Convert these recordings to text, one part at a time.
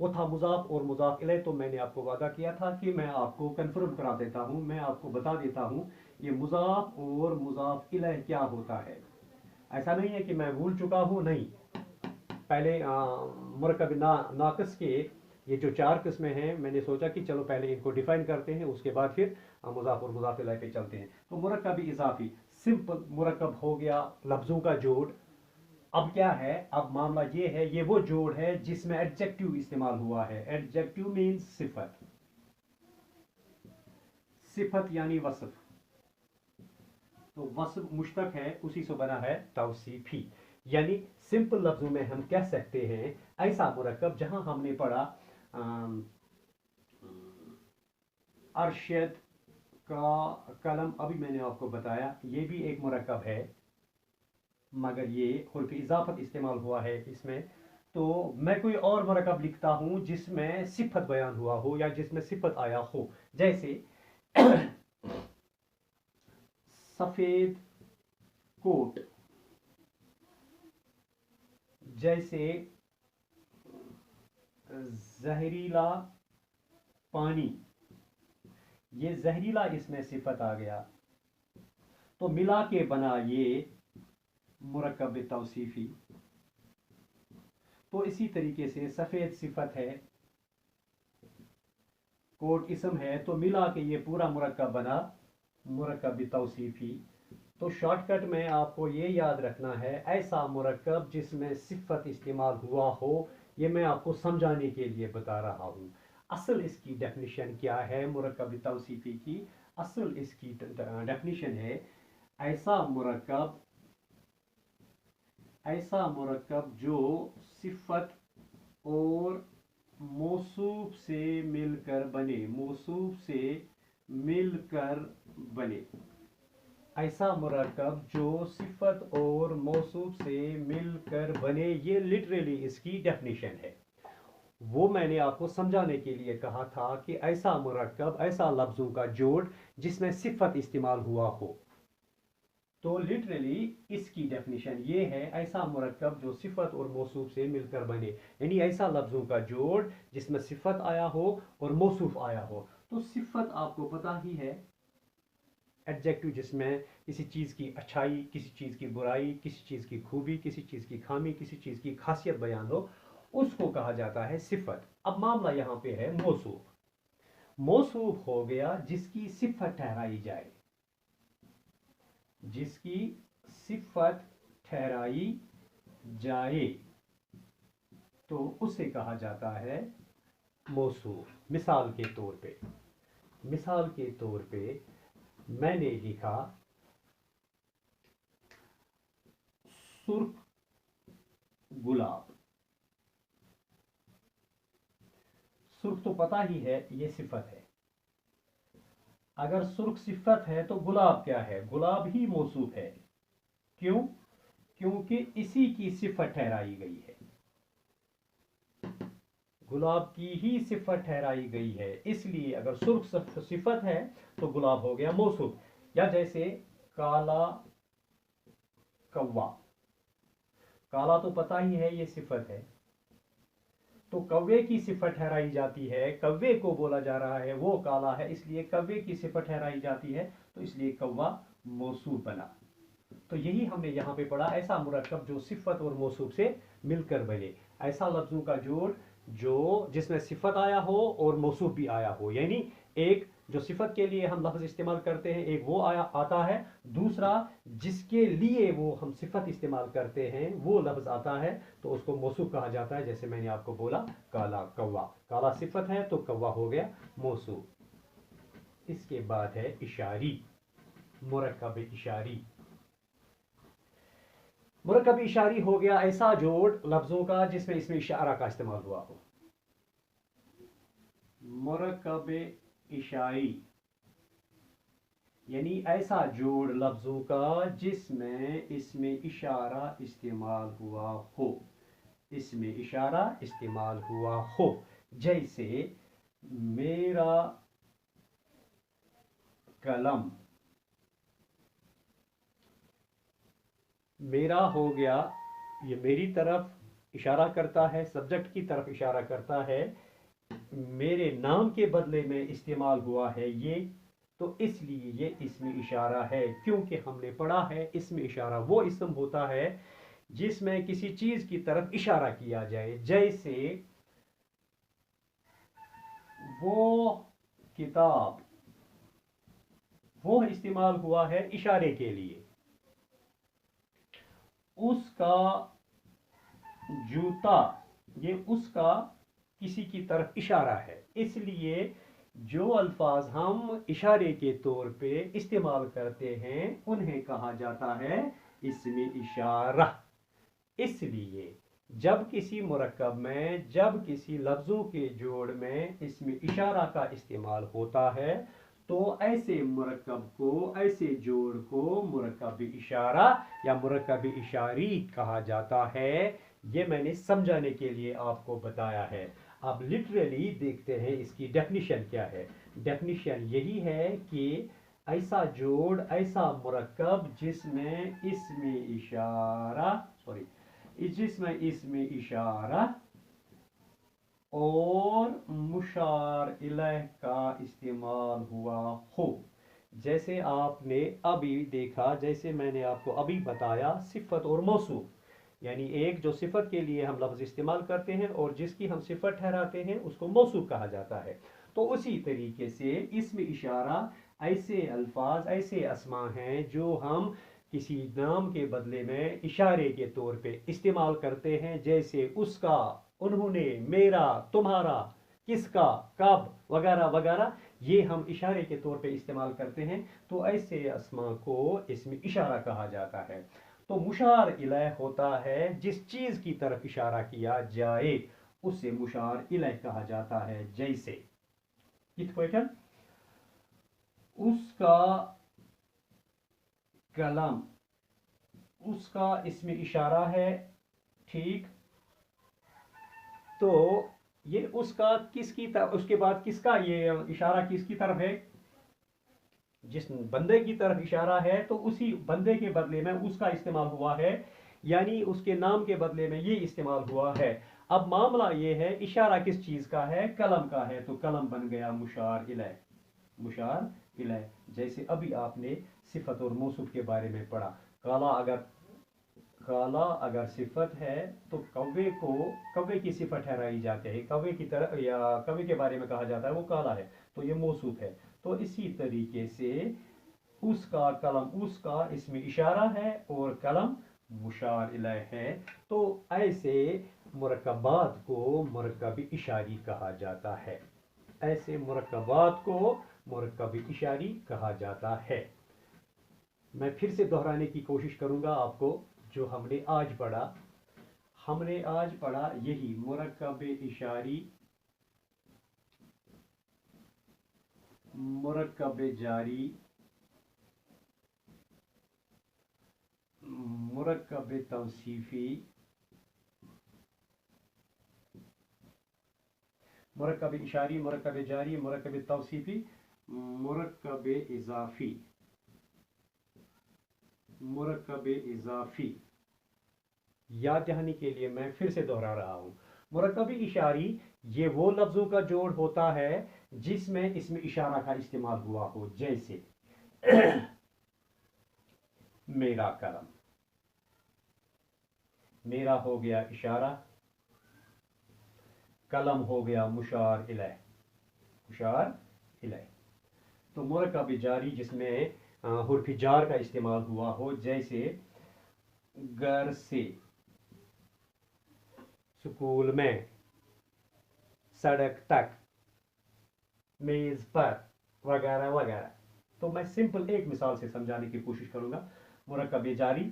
وہ تھا مضاف اور مضاف الیہ. تو میں نے آپ کو وعدہ کیا تھا کہ میں آپ کو کنفرم کرا دیتا ہوں، میں آپ کو بتا دیتا ہوں یہ مضاف اور مضاف الیہ کیا ہوتا ہے. ایسا نہیں ہے کہ میں بھول چکا ہوں، نہیں. پہلے مرکب ناقص کے یہ جو 4 قسمیں ہیں، میں نے سوچا کہ چلو پہلے ان کو ڈیفائن کرتے ہیں، اس کے بعد پھر مضاف اور مضاف الیہ پہ چلتے ہیں. تو مرکب اضافی سمپل مرکب ہو گیا، لفظوں کا جوڑ. اب کیا ہے، اب معاملہ یہ ہے، یہ وہ جوڑ ہے جس میں ایڈجیکٹو استعمال ہوا ہے. ایڈجیکٹو مینز صفت، صفت یعنی وصف. تو وصف مشتق ہے، اسی سے بنا ہے توصیفی. یعنی سمپل لفظوں میں ہم کہہ سکتے ہیں ایسا مرکب جہاں ہم نے پڑھا ارشد کا قلم. ابھی میں نے آپ کو بتایا یہ بھی ایک مرکب ہے، مگر یہ حرف اضافت استعمال ہوا ہے اس میں. تو میں کوئی اور مرکب لکھتا ہوں جس میں صفت بیان ہوا ہو یا جس میں صفت آیا ہو، جیسے سفید کوٹ، جیسے زہریلا پانی. یہ زہریلا اس میں صفت آ گیا، تو ملا کے بنا یہ مرکب توصیفی. تو اسی طریقے سے سفید صفت ہے، کوٹ اسم ہے، تو ملا کے یہ پورا مرکب بنا مرکب توصیفی. تو شارٹ کٹ میں آپ کو یہ یاد رکھنا ہے، ایسا مرکب جس میں صفت استعمال ہوا ہو. یہ میں آپ کو سمجھانے کے لیے بتا رہا ہوں. اصل اس کی ڈیفینیشن کیا ہے مرکب توصیفی کی؟ اصل اس کی ڈیفینیشن ہے ایسا مرکب جو صفت اور موصوف سے مل کر بنے. موصوف سے مل کر بنے. ایسا مرکب جو صفت اور موصوف سے مل کر بنے. یہ لٹرلی اس کی ڈیفینیشن ہے. وہ میں نے آپ کو سمجھانے کے لیے کہا تھا کہ ایسا مرکب، ایسا لفظوں کا جوڑ جس میں صفت استعمال ہوا ہو. تو لٹرلی اس کی ڈیفینیشن یہ ہے، ایسا مرکب جو صفت اور موصوف سے مل کر بنے. یعنی ایسا لفظوں کا جوڑ جس میں صفت آیا ہو اور موصوف آیا ہو. تو صفت آپ کو پتہ ہی ہے، ایڈجیکٹو جس میں کسی چیز کی اچھائی، کسی چیز کی برائی، کسی چیز کی خوبی، کسی چیز کی خامی، کسی چیز کی خاصیت بیان ہو، اس کو کہا جاتا ہے صفت. اب معاملہ یہاں پہ ہے موصوف. موصوف ہو گیا جس کی صفت ٹھہرائی جائے، جس کی صفت ٹھہرائی جائے تو اسے کہا جاتا ہے موصوف. مثال کے طور پہ میں نے لکھا سرخ گلاب. سرخ تو پتہ ہی ہے یہ صفت ہے. اگر سرخ صفت ہے تو گلاب کیا ہے؟ گلاب ہی موصوف ہے. کیوں؟ کیونکہ اسی کی صفت ٹھہرائی گئی ہے. گلاب کی ہی صفت ٹھہرائی گئی ہے، اس لیے اگر سرخ صفت ہے تو گلاب ہو گیا موصوف. یا جیسے کالا کوا. کالا تو پتہ ہی ہے یہ صفت ہے، تو کوے کی صفت ٹھہرائی جاتی ہے. کوے کو بولا جا رہا ہے وہ کالا ہے، اس لیے کوے کی صفت ٹھہرائی جاتی ہے، تو اس لیے کوا موصوف بنا. تو یہی ہم نے یہاں پہ پڑھا، ایسا مرکب جو صفت اور موصوف سے مل کر بنے. ایسا لفظوں کا جوڑ جو جس میں صفت آیا ہو اور موصوف بھی آیا ہو. یعنی ایک جو صفت کے لیے ہم لفظ استعمال کرتے ہیں، ایک وہ آتا ہے. دوسرا جس کے لیے وہ ہم صفت استعمال کرتے ہیں وہ لفظ آتا ہے، تو اس کو موصوف کہا جاتا ہے. جیسے میں نے آپ کو بولا کالا کوا. کالا صفت ہے تو کوا ہو گیا موصوف. اس کے بعد ہے اشاری، مرکب اشاری. مرکب اشاری ہو گیا ایسا جوڑ لفظوں کا جس میں اس میں اشارہ کا استعمال ہوا ہو. مرکب اشاری یعنی ایسا جوڑ لفظوں کا جس میں اس میں اشارہ استعمال ہوا ہو. اس میں اشارہ استعمال ہوا ہو. جیسے میرا قلم. میرا ہو گیا یہ میری طرف اشارہ کرتا ہے، سبجیکٹ کی طرف اشارہ کرتا ہے، میرے نام کے بدلے میں استعمال ہوا ہے یہ، تو اس لیے یہ اسم اشارہ ہے، کیونکہ ہم نے پڑھا ہے اسم اشارہ وہ اسم ہوتا ہے جس میں کسی چیز کی طرف اشارہ کیا جائے، جیسے وہ کتاب، وہ استعمال ہوا ہے اشارے کے لیے، اس کا جوتا، یہ اس کا کسی کی طرف اشارہ ہے، اس لیے جو الفاظ ہم اشارے کے طور پہ استعمال کرتے ہیں انہیں کہا جاتا ہے اسم اشارہ۔ اس لیے جب کسی مرکب میں، جب کسی لفظوں کے جوڑ میں اسم اشارہ کا استعمال ہوتا ہے تو ایسے مرکب کو، ایسے جوڑ کو مرکب اشارہ یا مرکب اشاری کہا جاتا ہے۔ یہ میں نے سمجھانے کے لیے آپ کو بتایا ہے۔ اب لٹرلی دیکھتے ہیں اس کی ڈیفینیشن کیا ہے۔ ڈیفینیشن یہی ہے کہ ایسا جوڑ، ایسا مرکب جس میں اسم اشارہ اور مشار الیہ کا استعمال ہوا ہو۔ جیسے آپ نے ابھی دیکھا، جیسے میں نے آپ کو ابھی بتایا، صفت اور موصوف، یعنی ایک جو صفت کے لیے ہم لفظ استعمال کرتے ہیں اور جس کی ہم صفت ٹھہراتے ہیں اس کو موصوف کہا جاتا ہے۔ تو اسی طریقے سے اسم اشارہ ایسے الفاظ، ایسے اسماء ہیں جو ہم کسی نام کے بدلے میں اشارے کے طور پہ استعمال کرتے ہیں، جیسے اس کا، انہوں نے، میرا، تمہارا، کس کا، کب، وغیرہ وغیرہ، یہ ہم اشارے کے طور پہ استعمال کرتے ہیں، تو ایسے اسماء کو اسم اشارہ کہا جاتا ہے۔ تو مشار الیہ ہوتا ہے جس چیز کی طرف اشارہ کیا جائے اسے مشار الیہ کہا جاتا ہے، جیسے اس کا قلم، اس کا اسم اشارہ ہے، ٹھیک، تو یہ اس کا کس کی طرف، اس کے بعد کس کا یہ اشارہ کس کی طرف ہے؟ جس بندے کی طرف اشارہ ہے تو اسی بندے کے بدلے میں اس کا استعمال ہوا ہے، یعنی اس کے نام کے بدلے میں یہ استعمال ہوا ہے۔ اب معاملہ یہ ہے اشارہ کس چیز کا ہے؟ قلم کا ہے، تو قلم بن گیا مشار الیہ، مشار الیہ۔ جیسے ابھی آپ نے صفت اور موصوف کے بارے میں پڑھا، کالا اگر صفت ہے تو کوے کو، کوے کی صفت ٹھہرائی جاتی ہے، کوے کی طرح، یا کوے کے بارے میں کہا جاتا ہے وہ کالا ہے، تو یہ موصوف ہے۔ تو اسی طریقے سے اس کا قلم، اس کا اسم اشارہ ہے اور قلم مشار الیہ ہے، تو ایسے مرکبات کو مرکب اشاری کہا جاتا ہے، ایسے مرکبات کو مرکب اشاری کہا جاتا ہے۔ میں پھر سے دہرانے کی کوشش کروں گا آپ کو، جو ہم نے آج پڑھا، ہم نے آج پڑھا یہی مرکب اشاری، مرکب جاری، مرکب توصیفی، مرکب اشاری، مرکب جاری، مرکب توصیفی، مرکب اضافی، مرکب اضافی۔ یاد دہانی کے لیے میں پھر سے دہرا رہا ہوں، مرکب اشاری یہ وہ لفظوں کا جوڑ ہوتا ہے جس میں اسم اشارہ کا استعمال ہوا ہو، جیسے میرا قلم، میرا ہو گیا اشارہ، قلم ہو گیا مشار الیہ، مشار الیہ۔ تو مرکب جاری جس میں حرف جار کا استعمال ہوا ہو، جیسے گھر سے، سکول میں، سڑک تک، میز پر، وغیرہ وغیرہ۔ تو میں سمپل ایک مثال سے سمجھانے کی کوشش کروں گا۔ مرکب جاری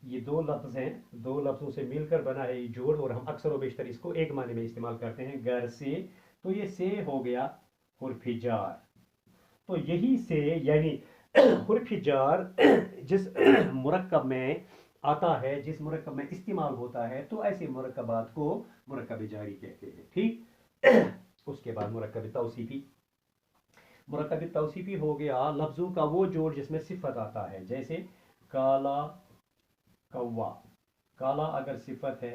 یہ دو لفظ ہیں، دو لفظوں سے مل کر بنا ہے یہ جوڑ، اور ہم اکثر و بیشتر اس کو ایک معنی میں استعمال کرتے ہیں، گھر سے، تو یہ سے ہو گیا حرف جار۔ تو یہی سے یعنی حرف جار جس مرکب میں آتا ہے، جس مرکب میں استعمال ہوتا ہے، تو ایسے مرکبات کو مرکب جاری کہتے ہیں، ٹھیک۔ اس کے بعد مرکب توصیفی، مرکب توصیفی ہو گیا لفظوں کا وہ جوڑ جس میں صفت آتا ہے، جیسے کالا، کوا۔ کالا اگر صفت ہے